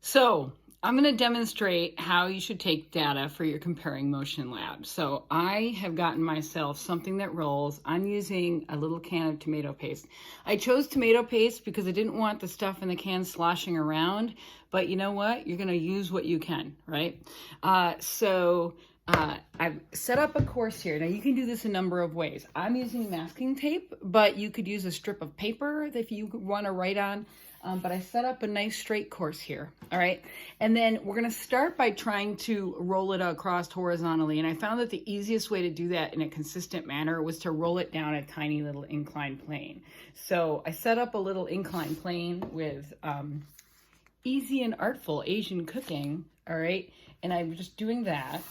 So I'm going to demonstrate how you should take data for your comparing motion lab. So I have gotten myself something that rolls. I'm using a little can of tomato paste. I chose tomato paste because I didn't want the stuff in the can sloshing around, but you know what? You're going to use what you can, right? I've set up a course here. Now you can do this a number of ways. I'm using masking tape, but you could use a strip of paper if you want to write on. But I set up a nice straight course here, all right? And then we're gonna start by trying to roll it across horizontally. And I found that the easiest way to do that in a consistent manner was to roll it down a tiny little inclined plane. So I set up a little inclined plane with Easy and Artful Asian Cooking, all right? And I'm just doing that.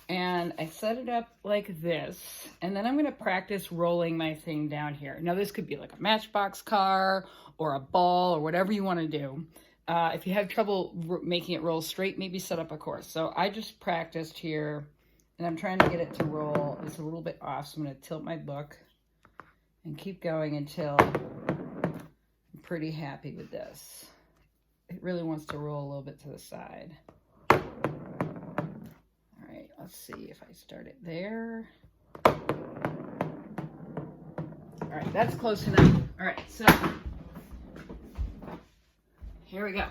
And I set it up like this, and then I'm gonna practice rolling my thing down here. Now this could be like a Matchbox car or a ball or whatever you wanna do. If you have trouble making it roll straight, maybe set up a course. So I just practiced here, and I'm trying to get it to roll. It's a little bit off, so I'm gonna tilt my book and keep going until I'm pretty happy with this. It really wants to roll a little bit to the side. Let's see if I start it there. All right, that's close enough. All right, so here we go.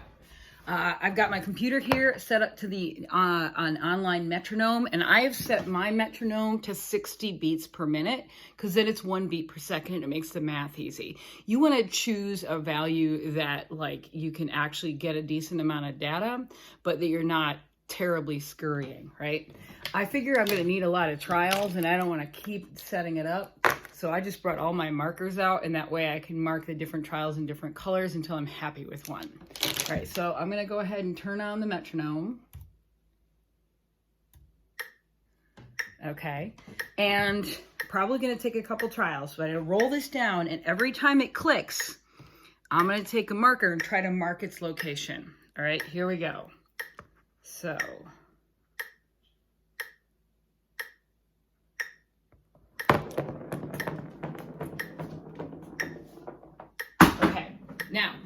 I've got my computer here set up to the an online metronome, and I have set my metronome to 60 beats per minute because then it's 1 beat per second and it makes the math easy. You want to choose a value that like you can actually get a decent amount of data, but that you're not terribly scurrying, right? I figure I'm going to need a lot of trials and I don't want to keep setting it up. So I just brought all my markers out, and that way I can mark the different trials in different colors until I'm happy with one. All right, so I'm going to go ahead and turn on the metronome. Okay, and probably going to take a couple trials, but I'll roll this down, and every time it clicks, I'm going to take a marker and try to mark its location. All right, here we go. So, okay, now,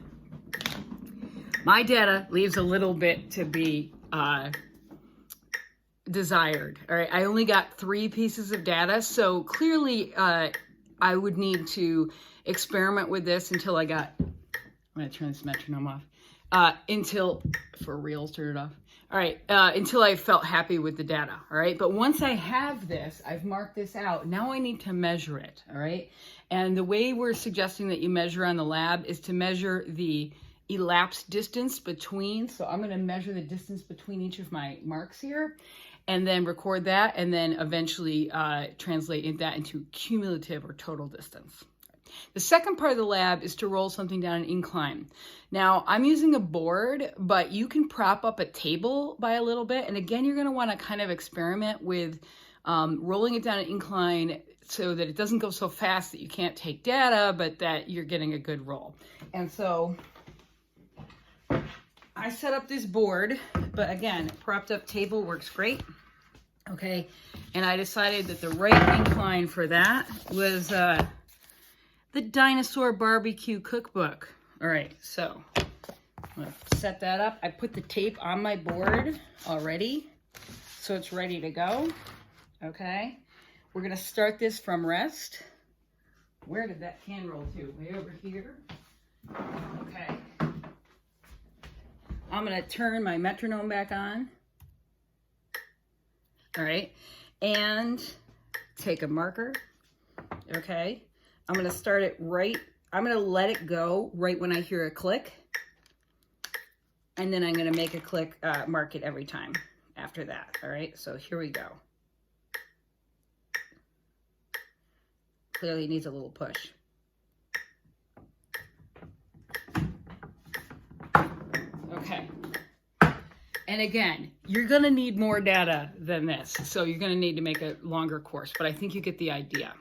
my data leaves a little bit to be desired, all right? I only got 3 pieces of data, so clearly I would need to experiment with this until I got, I'm gonna turn this metronome off, until, for reals, turn it off. All right, until I felt happy with the data, all right? But once I have this, I've marked this out, now I need to measure it, all right? And the way we're suggesting that you measure on the lab is to measure the elapsed distance between, so I'm gonna measure the distance between each of my marks here, and then record that, and then eventually translate that into cumulative or total distance. The second part of the lab is to roll something down an incline. Now, I'm using a board, but you can prop up a table by a little bit. And again, you're gonna wanna kind of experiment with rolling it down an incline so that it doesn't go so fast that you can't take data, but that you're getting a good roll. And so I set up this board, but again, propped up table works great. Okay, and I decided that the right incline for that was the Dinosaur Barbecue Cookbook. All right, so I'm gonna set that up. I put the tape on my board already, so it's ready to go. Okay, we're gonna start this from rest. Where did that can roll to? Way over here. Okay. I'm gonna turn my metronome back on. All right, and take a marker. Okay. I'm gonna start it right, I'm gonna let it go right when I hear a click. And then I'm gonna make a click, mark it every time after that, all right? So here we go. Clearly needs a little push. Okay. And again, you're gonna need more data than this. So you're gonna need to make a longer course, but I think you get the idea.